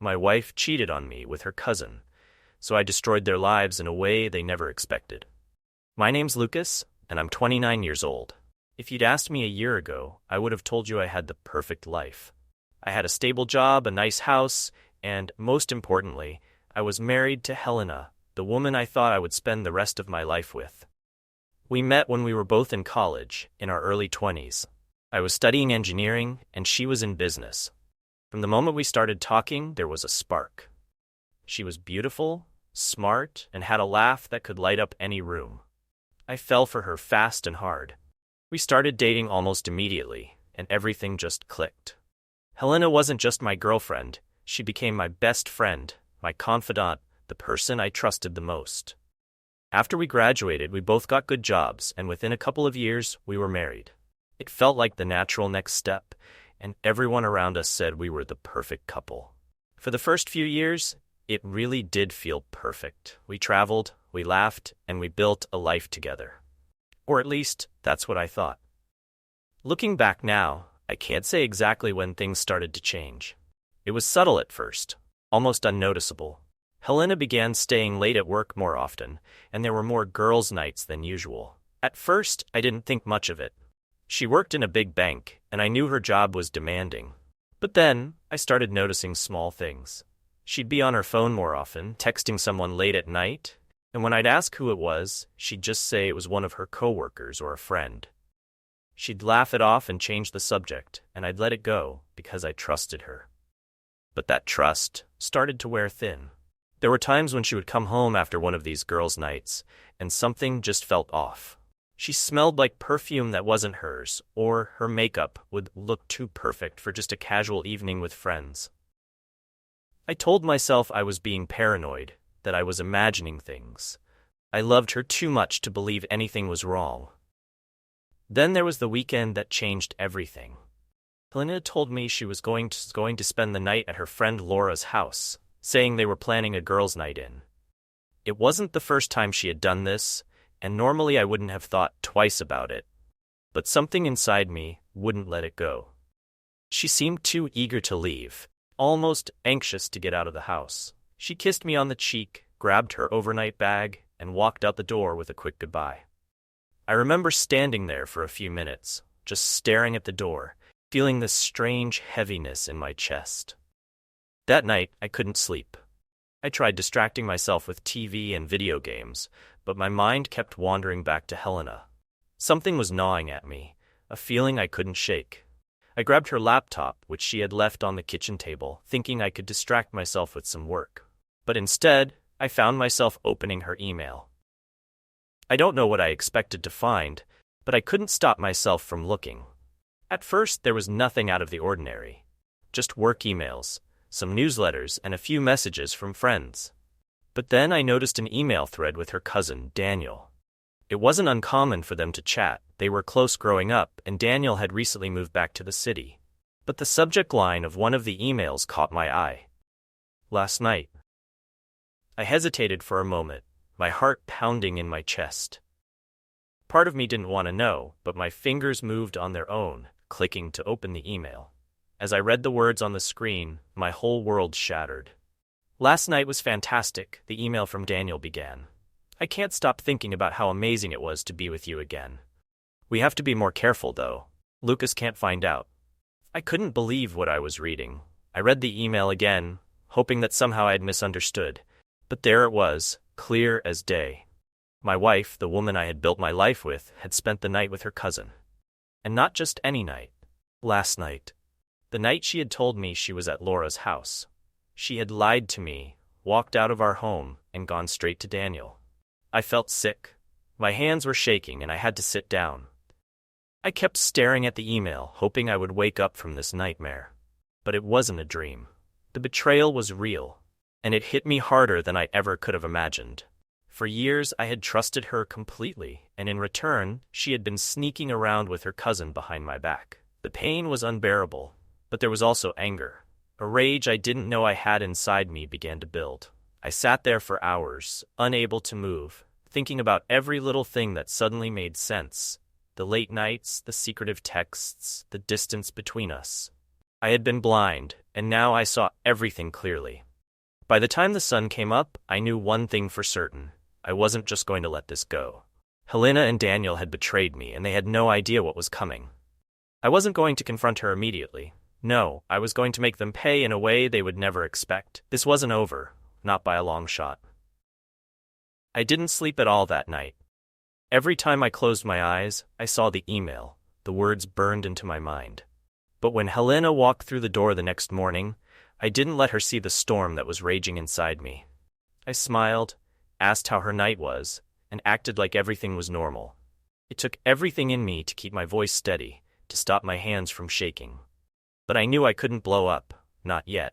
My wife cheated on me with her cousin, so I destroyed their lives in a way they never expected. My name's Lucas, and I'm 29 years old. If you'd asked me a year ago, I would have told you I had the perfect life. I had a stable job, a nice house, and, most importantly, I was married to Helena, the woman I thought I would spend the rest of my life with. We met when we were both in college, in our early 20s. I was studying engineering, and she was in business. From the moment we started talking, there was a spark. She was beautiful, smart, and had a laugh that could light up any room. I fell for her fast and hard. We started dating almost immediately, and everything just clicked. Helena wasn't just my girlfriend, she became my best friend, my confidant, the person I trusted the most. After we graduated, we both got good jobs, and within a couple of years, we were married. It felt like the natural next step, and everyone around us said we were the perfect couple. For the first few years, it really did feel perfect. We traveled, we laughed, and we built a life together. Or at least, that's what I thought. Looking back now, I can't say exactly when things started to change. It was subtle at first, almost unnoticeable. Helena began staying late at work more often, and there were more girls' nights than usual. At first, I didn't think much of it. She worked in a big bank, and I knew her job was demanding. But then, I started noticing small things. She'd be on her phone more often, texting someone late at night, and when I'd ask who it was, she'd just say it was one of her coworkers or a friend. She'd laugh it off and change the subject, and I'd let it go because I trusted her. But that trust started to wear thin. There were times when she would come home after one of these girls' nights, and something just felt off. She smelled like perfume that wasn't hers, or her makeup would look too perfect for just a casual evening with friends. I told myself I was being paranoid, that I was imagining things. I loved her too much to believe anything was wrong. Then there was the weekend that changed everything. Helena told me she was going to spend the night at her friend Laura's house, saying they were planning a girls' night in. It wasn't the first time she had done this, and normally I wouldn't have thought twice about it. But something inside me wouldn't let it go. She seemed too eager to leave, almost anxious to get out of the house. She kissed me on the cheek, grabbed her overnight bag, and walked out the door with a quick goodbye. I remember standing there for a few minutes, just staring at the door, feeling this strange heaviness in my chest. That night, I couldn't sleep. I tried distracting myself with TV and video games, but my mind kept wandering back to Helena. Something was gnawing at me, a feeling I couldn't shake. I grabbed her laptop, which she had left on the kitchen table, thinking I could distract myself with some work. But instead, I found myself opening her email. I don't know what I expected to find, but I couldn't stop myself from looking. At first, there was nothing out of the ordinary. Just work emails, some newsletters, and a few messages from friends. But then I noticed an email thread with her cousin, Daniel. It wasn't uncommon for them to chat. They were close growing up, and Daniel had recently moved back to the city. But the subject line of one of the emails caught my eye. Last night. I hesitated for a moment, my heart pounding in my chest. Part of me didn't want to know, but my fingers moved on their own, clicking to open the email. As I read the words on the screen, my whole world shattered. Last night was fantastic, the email from Daniel began. I can't stop thinking about how amazing it was to be with you again. We have to be more careful, though. Lucas can't find out. I couldn't believe what I was reading. I read the email again, hoping that somehow I had misunderstood. But there it was, clear as day. My wife, the woman I had built my life with, had spent the night with her cousin. And not just any night. Last night. The night she had told me she was at Laura's house. She had lied to me, walked out of our home, and gone straight to Daniel. I felt sick. My hands were shaking and I had to sit down. I kept staring at the email, hoping I would wake up from this nightmare. But it wasn't a dream. The betrayal was real, and it hit me harder than I ever could have imagined. For years I had trusted her completely, and in return, she had been sneaking around with her cousin behind my back. The pain was unbearable, but there was also anger. A rage I didn't know I had inside me began to build. I sat there for hours, unable to move, thinking about every little thing that suddenly made sense. The late nights, the secretive texts, the distance between us. I had been blind, and now I saw everything clearly. By the time the sun came up, I knew one thing for certain. I wasn't just going to let this go. Helena and Daniel had betrayed me, and they had no idea what was coming. I wasn't going to confront her immediately. No, I was going to make them pay in a way they would never expect. This wasn't over, not by a long shot. I didn't sleep at all that night. Every time I closed my eyes, I saw the email. The words burned into my mind. But when Helena walked through the door the next morning, I didn't let her see the storm that was raging inside me. I smiled, asked how her night was, and acted like everything was normal. It took everything in me to keep my voice steady, to stop my hands from shaking. But I knew I couldn't blow up, not yet.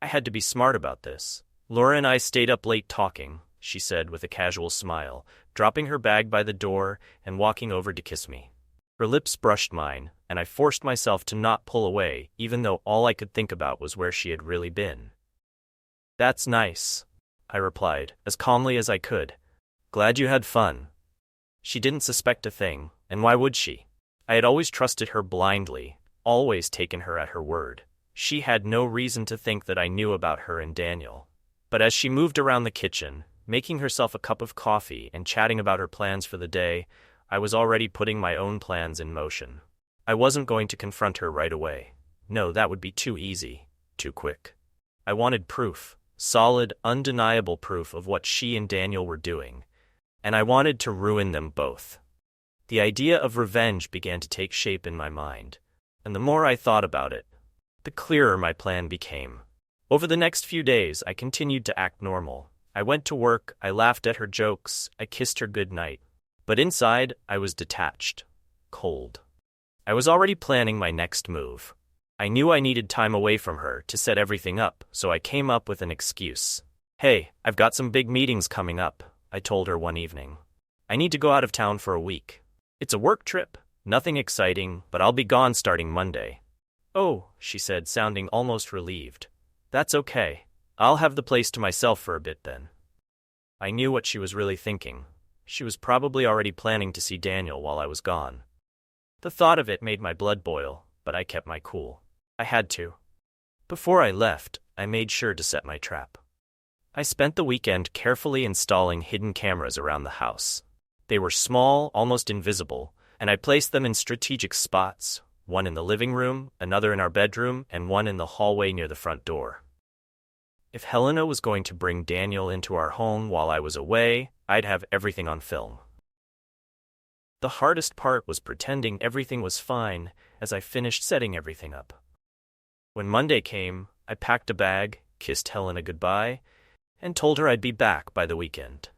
I had to be smart about this. Laura and I stayed up late talking, she said with a casual smile, dropping her bag by the door and walking over to kiss me. Her lips brushed mine, and I forced myself to not pull away, even though all I could think about was where she had really been. "That's nice," I replied, as calmly as I could. "Glad you had fun." She didn't suspect a thing, and why would she? I had always trusted her blindly, always taken her at her word. She had no reason to think that I knew about her and Daniel. But as she moved around the kitchen, making herself a cup of coffee and chatting about her plans for the day, I was already putting my own plans in motion. I wasn't going to confront her right away. No, that would be too easy, too quick. I wanted proof, solid, undeniable proof of what she and Daniel were doing, and I wanted to ruin them both. The idea of revenge began to take shape in my mind, and the more I thought about it, the clearer my plan became. Over the next few days, I continued to act normal. I went to work, I laughed at her jokes, I kissed her goodnight. But inside, I was detached, cold. I was already planning my next move. I knew I needed time away from her to set everything up, so I came up with an excuse. "Hey, I've got some big meetings coming up," I told her one evening. "I need to go out of town for a week. It's a work trip, nothing exciting, but I'll be gone starting Monday." "Oh," she said, sounding almost relieved. "That's okay. I'll have the place to myself for a bit then." I knew what she was really thinking. She was probably already planning to see Daniel while I was gone. The thought of it made my blood boil, but I kept my cool. I had to. Before I left, I made sure to set my trap. I spent the weekend carefully installing hidden cameras around the house. They were small, almost invisible, and I placed them in strategic spots, one in the living room, another in our bedroom, and one in the hallway near the front door. If Helena was going to bring Daniel into our home while I was away, I'd have everything on film. The hardest part was pretending everything was fine as I finished setting everything up. When Monday came, I packed a bag, kissed Helena goodbye, and told her I'd be back by the weekend.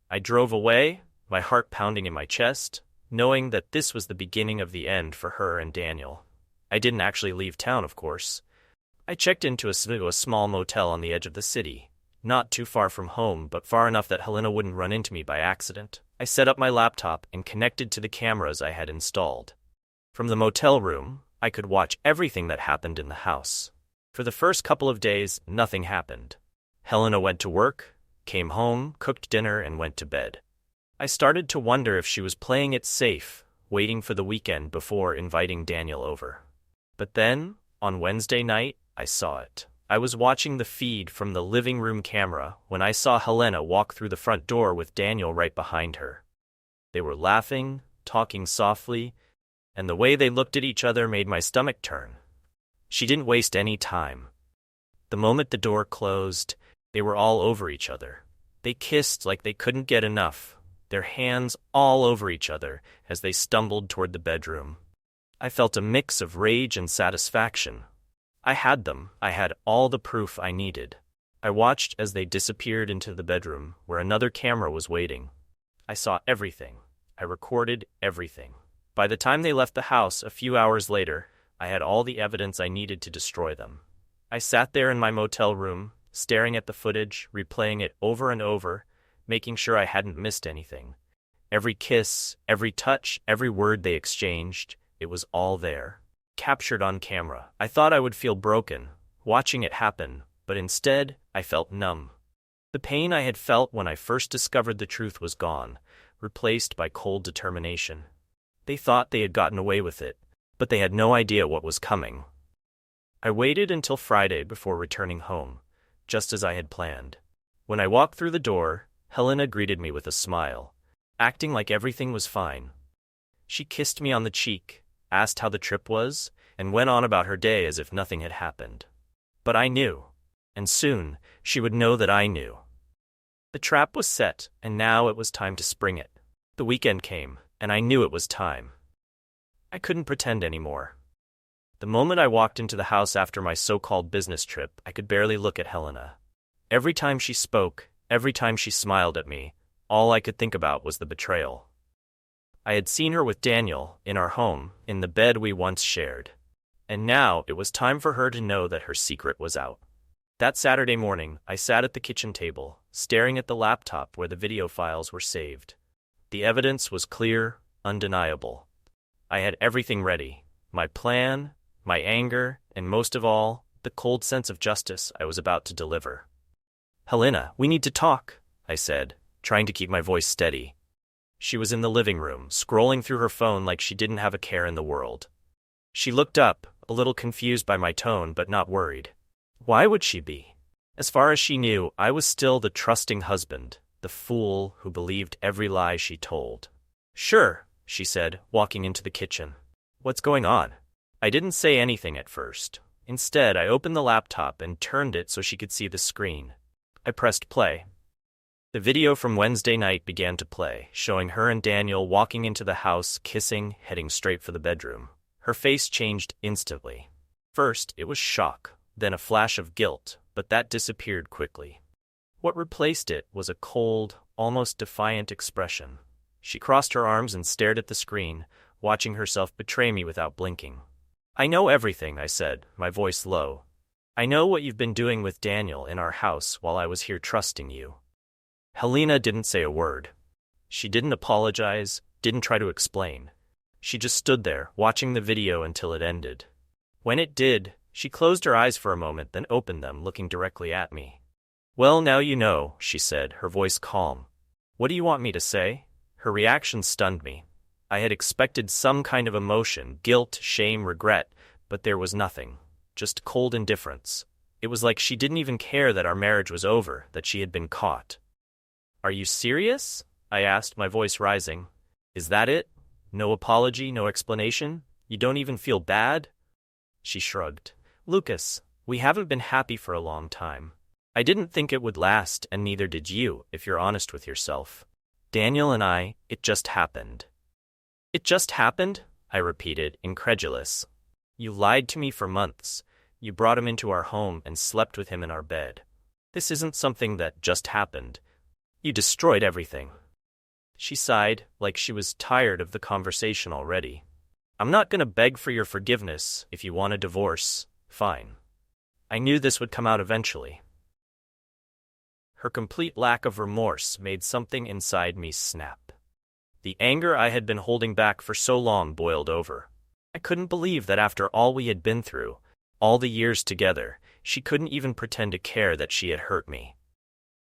I drove away, my heart pounding in my chest, knowing that this was the beginning of the end for her and Daniel. I didn't actually leave town, of course. I checked into a small motel on the edge of the city, not too far from home, but far enough that Helena wouldn't run into me by accident. I set up my laptop and connected to the cameras I had installed. From the motel room, I could watch everything that happened in the house. For the first couple of days, nothing happened. Helena went to work, came home, cooked dinner, and went to bed. I started to wonder if she was playing it safe, waiting for the weekend before inviting Daniel over. But then, on Wednesday night, I saw it. I was watching the feed from the living room camera when I saw Helena walk through the front door with Daniel right behind her. They were laughing, talking softly, and the way they looked at each other made my stomach turn. She didn't waste any time. The moment the door closed, they were all over each other. They kissed like they couldn't get enough, their hands all over each other as they stumbled toward the bedroom. I felt a mix of rage and satisfaction. I had them. I had all the proof I needed. I watched as they disappeared into the bedroom where another camera was waiting. I saw everything. I recorded everything. By the time they left the house a few hours later, I had all the evidence I needed to destroy them. I sat there in my motel room, staring at the footage, replaying it over and over, making sure I hadn't missed anything. Every kiss, every touch, every word they exchanged, it was all there, captured on camera. I thought I would feel broken, watching it happen, but instead, I felt numb. The pain I had felt when I first discovered the truth was gone, replaced by cold determination. They thought they had gotten away with it, but they had no idea what was coming. I waited until Friday before returning home, just as I had planned. When I walked through the door, Helena greeted me with a smile, acting like everything was fine. She kissed me on the cheek, asked how the trip was, and went on about her day as if nothing had happened. But I knew, and soon she would know that I knew. The trap was set, and now it was time to spring it. The weekend came, and I knew it was time. I couldn't pretend anymore. The moment I walked into the house after my so-called business trip, I could barely look at Helena. Every time she spoke, every time she smiled at me, all I could think about was the betrayal. I had seen her with Daniel, in our home, in the bed we once shared. And now it was time for her to know that her secret was out. That Saturday morning, I sat at the kitchen table, staring at the laptop where the video files were saved. The evidence was clear, undeniable. I had everything ready: my plan, my anger, and most of all, the cold sense of justice I was about to deliver. "Helena, we need to talk," I said, trying to keep my voice steady. She was in the living room, scrolling through her phone like she didn't have a care in the world. She looked up, a little confused by my tone but not worried. Why would she be? As far as she knew, I was still the trusting husband, the fool who believed every lie she told. "Sure," she said, walking into the kitchen. "What's going on?" I didn't say anything at first. Instead, I opened the laptop and turned it so she could see the screen. I pressed play. The video from Wednesday night began to play, showing her and Daniel walking into the house, kissing, heading straight for the bedroom. Her face changed instantly. First, it was shock, then a flash of guilt, but that disappeared quickly. What replaced it was a cold, almost defiant expression. She crossed her arms and stared at the screen, watching herself betray me without blinking. "I know everything," I said, my voice low. "I know what you've been doing with Daniel in our house while I was here trusting you." Helena didn't say a word. She didn't apologize, didn't try to explain. She just stood there, watching the video until it ended. When it did, she closed her eyes for a moment, then opened them, looking directly at me. "Well, now you know," she said, her voice calm. "What do you want me to say?" Her reaction stunned me. I had expected some kind of emotion, guilt, shame, regret, but there was nothing. Just cold indifference. It was like she didn't even care that our marriage was over, that she had been caught. "Are you serious?" I asked, my voice rising. "Is that it? No apology, no explanation? You don't even feel bad?" She shrugged. "Lucas, we haven't been happy for a long time. I didn't think it would last, and neither did you, if you're honest with yourself. Daniel and I, it just happened." "It just happened?" I repeated, incredulous. "You lied to me for months. You brought him into our home and slept with him in our bed. This isn't something that just happened. You destroyed everything." She sighed, like she was tired of the conversation already. "I'm not going to beg for your forgiveness. If you want a divorce, fine. I knew this would come out eventually." Her complete lack of remorse made something inside me snap. The anger I had been holding back for so long boiled over. I couldn't believe that after all we had been through, all the years together, she couldn't even pretend to care that she had hurt me.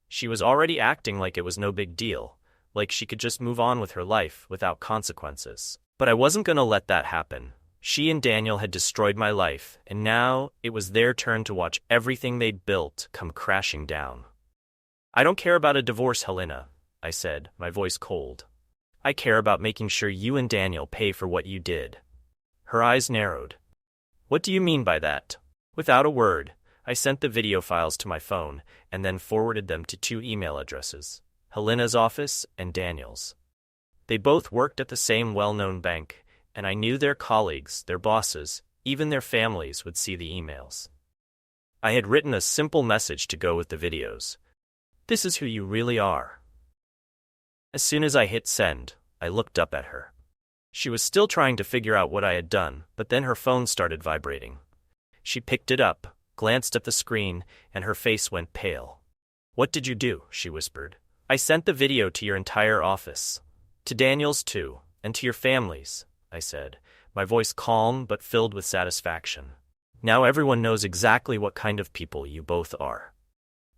She was already acting like it was no big deal, like she could just move on with her life without consequences. But I wasn't going to let that happen. She and Daniel had destroyed my life, and now it was their turn to watch everything they'd built come crashing down. "I don't care about a divorce, Helena," I said, my voice cold. "I care about making sure you and Daniel pay for what you did." Her eyes narrowed. "What do you mean by that?" Without a word, I sent the video files to my phone and then forwarded them to 2 email addresses, Helena's office and Daniel's. They both worked at the same well-known bank, and I knew their colleagues, their bosses, even their families would see the emails. I had written a simple message to go with the videos. "This is who you really are." As soon as I hit send, I looked up at her. She was still trying to figure out what I had done, but then her phone started vibrating. She picked it up, glanced at the screen, and her face went pale. "What did you do?" she whispered. "I sent the video to your entire office. To Daniel's too, and to your families," I said, my voice calm but filled with satisfaction. "Now everyone knows exactly what kind of people you both are."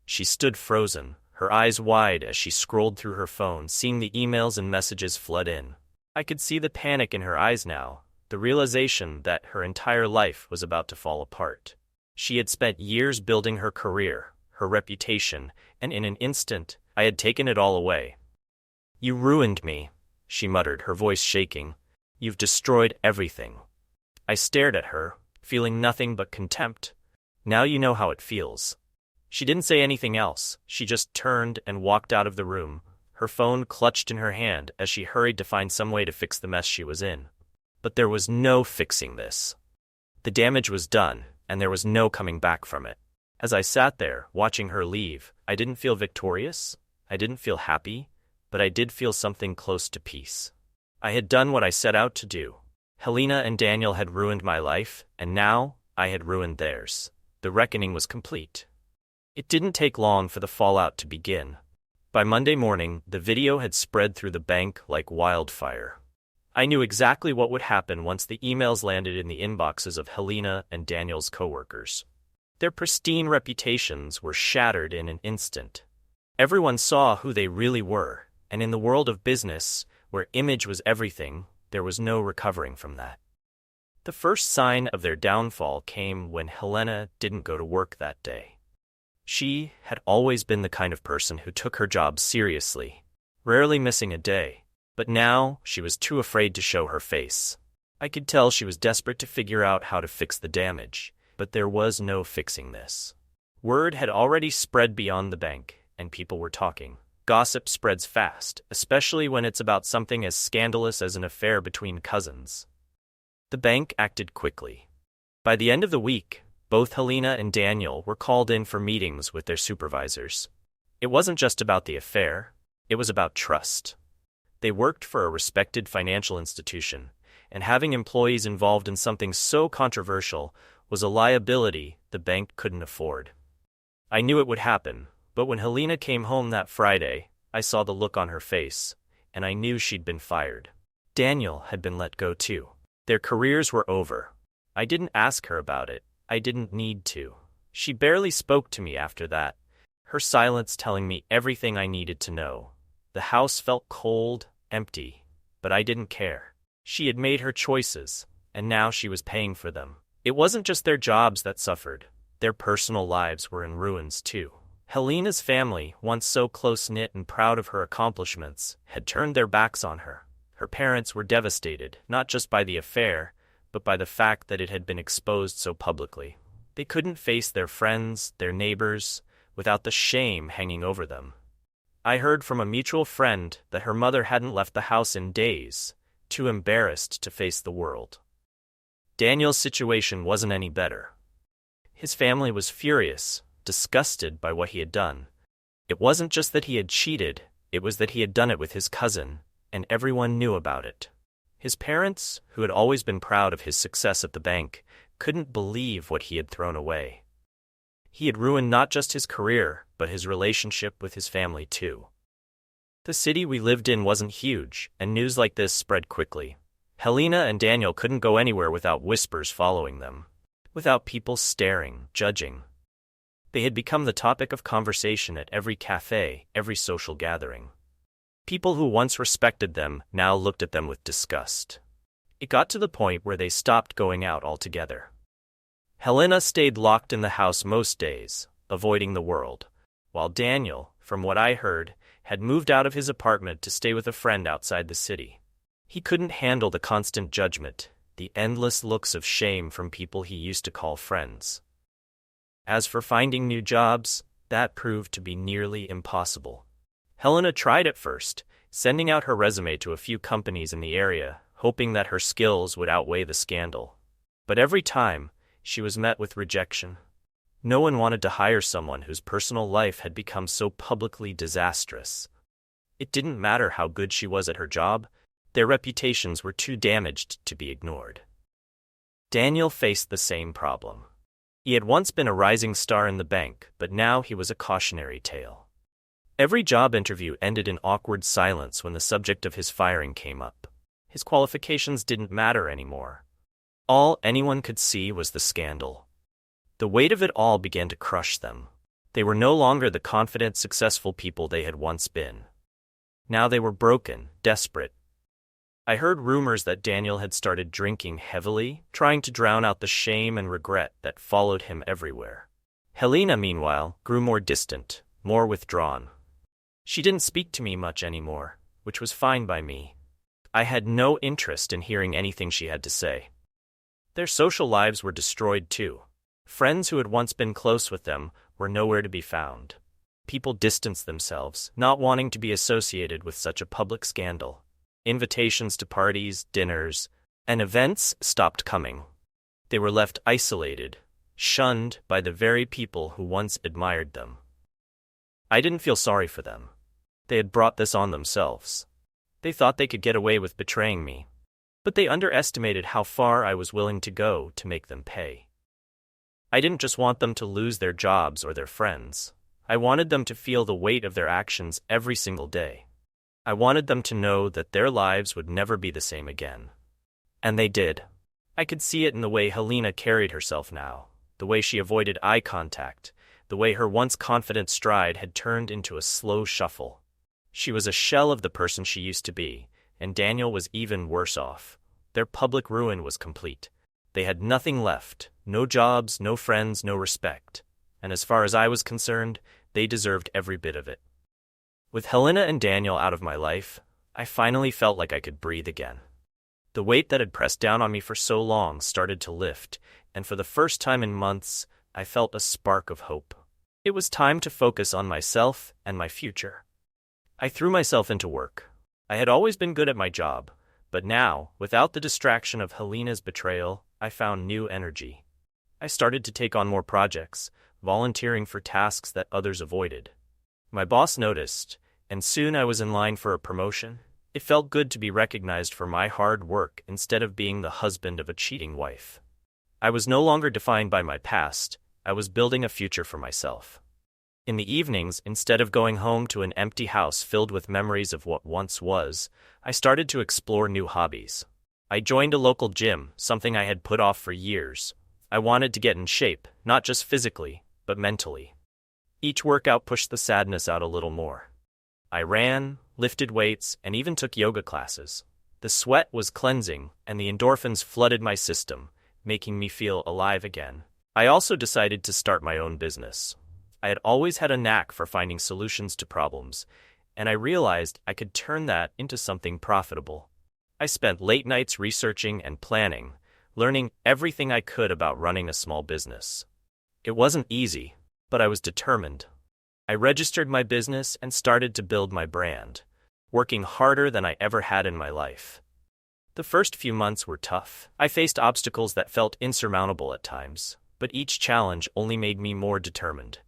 She stood frozen, her eyes wide as she scrolled through her phone, seeing the emails and messages flood in. I could see the panic in her eyes now, the realization that her entire life was about to fall apart. She had spent years building her career, her reputation, and in an instant, I had taken it all away. "You ruined me," she muttered, her voice shaking. "You've destroyed everything." I stared at her, feeling nothing but contempt. "Now you know how it feels." She didn't say anything else. She just turned and walked out of the room, her phone clutched in her hand as she hurried to find some way to fix the mess she was in. But there was no fixing this. The damage was done, and there was no coming back from it. As I sat there, watching her leave, I didn't feel victorious, I didn't feel happy, but I did feel something close to peace. I had done what I set out to do. Helena and Daniel had ruined my life, and now I had ruined theirs. The reckoning was complete. It didn't take long for the fallout to begin. By Monday morning, the video had spread through the bank like wildfire. I knew exactly what would happen once the emails landed in the inboxes of Helena and Daniel's coworkers. Their pristine reputations were shattered in an instant. Everyone saw who they really were, and in the world of business, where image was everything, there was no recovering from that. The first sign of their downfall came when Helena didn't go to work that day. She had always been the kind of person who took her job seriously, rarely missing a day, but now she was too afraid to show her face. I could tell she was desperate to figure out how to fix the damage, but there was no fixing this. Word had already spread beyond the bank, and people were talking. Gossip spreads fast, especially when it's about something as scandalous as an affair between cousins. The bank acted quickly. By the end of the week, both Helena and Daniel were called in for meetings with their supervisors. It wasn't just about the affair, it was about trust. They worked for a respected financial institution, and having employees involved in something so controversial was a liability the bank couldn't afford. I knew it would happen, but when Helena came home that Friday, I saw the look on her face, and I knew she'd been fired. Daniel had been let go too. Their careers were over. I didn't ask her about it. I didn't need to. She barely spoke to me after that, her silence telling me everything I needed to know. The house felt cold, empty, but I didn't care. She had made her choices, and now she was paying for them. It wasn't just their jobs that suffered. Their personal lives were in ruins too. Helena's family, once so close-knit and proud of her accomplishments, had turned their backs on her. Her parents were devastated, not just by the affair, but by the fact that it had been exposed so publicly. They couldn't face their friends, their neighbors, without the shame hanging over them. I heard from a mutual friend that her mother hadn't left the house in days, too embarrassed to face the world. Daniel's situation wasn't any better. His family was furious, disgusted by what he had done. It wasn't just that he had cheated, it was that he had done it with his cousin, and everyone knew about it. His parents, who had always been proud of his success at the bank, couldn't believe what he had thrown away. He had ruined not just his career, but his relationship with his family too. The city we lived in wasn't huge, and news like this spread quickly. Helena and Daniel couldn't go anywhere without whispers following them, without people staring, judging. They had become the topic of conversation at every cafe, every social gathering. People who once respected them now looked at them with disgust. It got to the point where they stopped going out altogether. Helena stayed locked in the house most days, avoiding the world, while Daniel, from what I heard, had moved out of his apartment to stay with a friend outside the city. He couldn't handle the constant judgment, the endless looks of shame from people he used to call friends. As for finding new jobs, that proved to be nearly impossible. Helena tried at first, sending out her resume to a few companies in the area, hoping that her skills would outweigh the scandal. But every time, she was met with rejection. No one wanted to hire someone whose personal life had become so publicly disastrous. It didn't matter how good she was at her job, their reputations were too damaged to be ignored. Daniel faced the same problem. He had once been a rising star in the bank, but now he was a cautionary tale. Every job interview ended in awkward silence when the subject of his firing came up. His qualifications didn't matter anymore. All anyone could see was the scandal. The weight of it all began to crush them. They were no longer the confident, successful people they had once been. Now they were broken, desperate. I heard rumors that Daniel had started drinking heavily, trying to drown out the shame and regret that followed him everywhere. Helena, meanwhile, grew more distant, more withdrawn. She didn't speak to me much anymore, which was fine by me. I had no interest in hearing anything she had to say. Their social lives were destroyed too. Friends who had once been close with them were nowhere to be found. People distanced themselves, not wanting to be associated with such a public scandal. Invitations to parties, dinners, and events stopped coming. They were left isolated, shunned by the very people who once admired them. I didn't feel sorry for them. They had brought this on themselves. They thought they could get away with betraying me, but they underestimated how far I was willing to go to make them pay. I didn't just want them to lose their jobs or their friends. I wanted them to feel the weight of their actions every single day. I wanted them to know that their lives would never be the same again. And they did. I could see it in the way Helena carried herself now, the way she avoided eye contact, the way her once confident stride had turned into a slow shuffle. She was a shell of the person she used to be, and Daniel was even worse off. Their public ruin was complete. They had nothing left, no jobs, no friends, no respect. And as far as I was concerned, they deserved every bit of it. With Helena and Daniel out of my life, I finally felt like I could breathe again. The weight that had pressed down on me for so long started to lift, and for the first time in months, I felt a spark of hope. It was time to focus on myself and my future. I threw myself into work. I had always been good at my job, but now, without the distraction of Helena's betrayal, I found new energy. I started to take on more projects, volunteering for tasks that others avoided. My boss noticed, and soon I was in line for a promotion. It felt good to be recognized for my hard work instead of being the husband of a cheating wife. I was no longer defined by my past. I was building a future for myself. In the evenings, instead of going home to an empty house filled with memories of what once was, I started to explore new hobbies. I joined a local gym, something I had put off for years. I wanted to get in shape, not just physically, but mentally. Each workout pushed the sadness out a little more. I ran, lifted weights, and even took yoga classes. The sweat was cleansing, and the endorphins flooded my system, making me feel alive again. I also decided to start my own business. I had always had a knack for finding solutions to problems, and I realized I could turn that into something profitable. I spent late nights researching and planning, learning everything I could about running a small business. It wasn't easy, but I was determined. I registered my business and started to build my brand, working harder than I ever had in my life. The first few months were tough. I faced obstacles that felt insurmountable at times, but each challenge only made me more determined.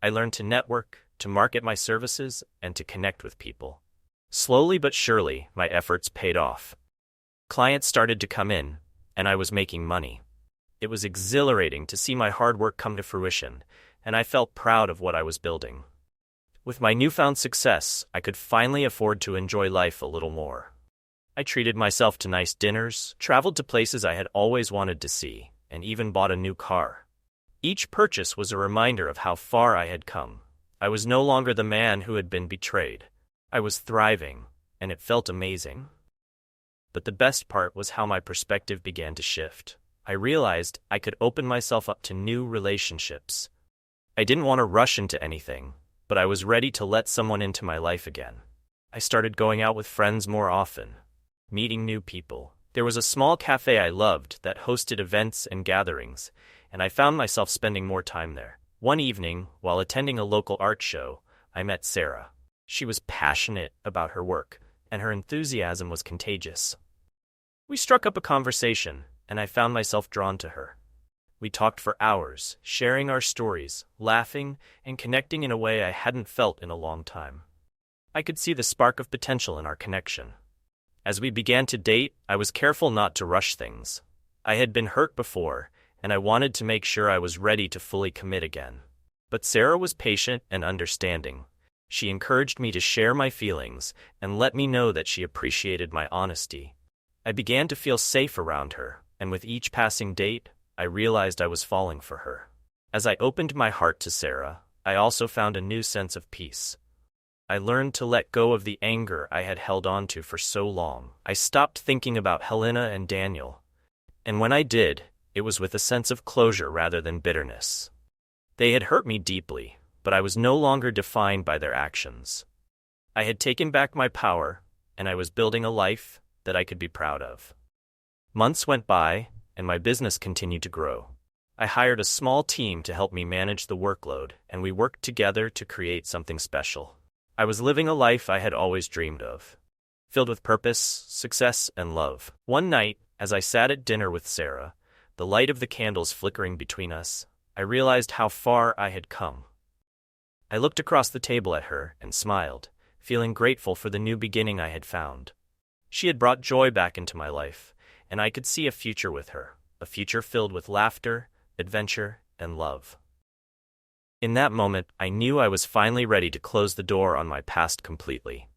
I learned to network, to market my services, and to connect with people. Slowly but surely, my efforts paid off. Clients started to come in, and I was making money. It was exhilarating to see my hard work come to fruition, and I felt proud of what I was building. With my newfound success, I could finally afford to enjoy life a little more. I treated myself to nice dinners, traveled to places I had always wanted to see, and even bought a new car. Each purchase was a reminder of how far I had come. I was no longer the man who had been betrayed. I was thriving, and it felt amazing. But the best part was how my perspective began to shift. I realized I could open myself up to new relationships. I didn't want to rush into anything, but I was ready to let someone into my life again. I started going out with friends more often, meeting new people. There was a small cafe I loved that hosted events and gatherings, and I found myself spending more time there. One evening, while attending a local art show, I met Sarah. She was passionate about her work, and her enthusiasm was contagious. We struck up a conversation, and I found myself drawn to her. We talked for hours, sharing our stories, laughing, and connecting in a way I hadn't felt in a long time. I could see the spark of potential in our connection. As we began to date, I was careful not to rush things. I had been hurt before, and I wanted to make sure I was ready to fully commit again. But Sarah was patient and understanding. She encouraged me to share my feelings and let me know that she appreciated my honesty. I began to feel safe around her, and with each passing date, I realized I was falling for her. As I opened my heart to Sarah, I also found a new sense of peace. I learned to let go of the anger I had held on to for so long. I stopped thinking about Helena and Daniel, and when I did, it was with a sense of closure rather than bitterness. They had hurt me deeply, but I was no longer defined by their actions. I had taken back my power, and I was building a life that I could be proud of. Months went by, and my business continued to grow. I hired a small team to help me manage the workload, and we worked together to create something special. I was living a life I had always dreamed of, filled with purpose, success, and love. One night, as I sat at dinner with Sarah, the light of the candles flickering between us, I realized how far I had come. I looked across the table at her and smiled, feeling grateful for the new beginning I had found. She had brought joy back into my life, and I could see a future with her, a future filled with laughter, adventure, and love. In that moment, I knew I was finally ready to close the door on my past completely.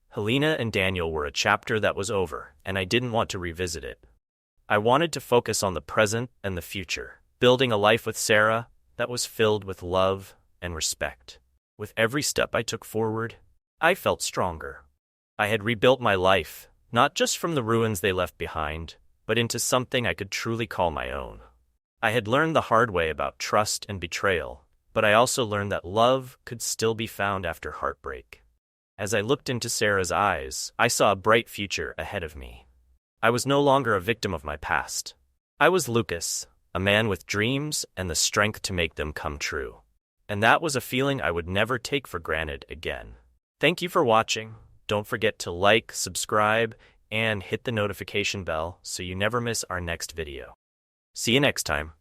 Helena and Daniel were a chapter that was over, and I didn't want to revisit it. I wanted to focus on the present and the future, building a life with Sarah that was filled with love and respect. With every step I took forward, I felt stronger. I had rebuilt my life, not just from the ruins they left behind, but into something I could truly call my own. I had learned the hard way about trust and betrayal, but I also learned that love could still be found after heartbreak. As I looked into Sarah's eyes, I saw a bright future ahead of me. I was no longer a victim of my past. I was Lucas, a man with dreams and the strength to make them come true. And that was a feeling I would never take for granted again. Thank you for watching. Don't forget to like, subscribe, and hit the notification bell so you never miss our next video. See you next time.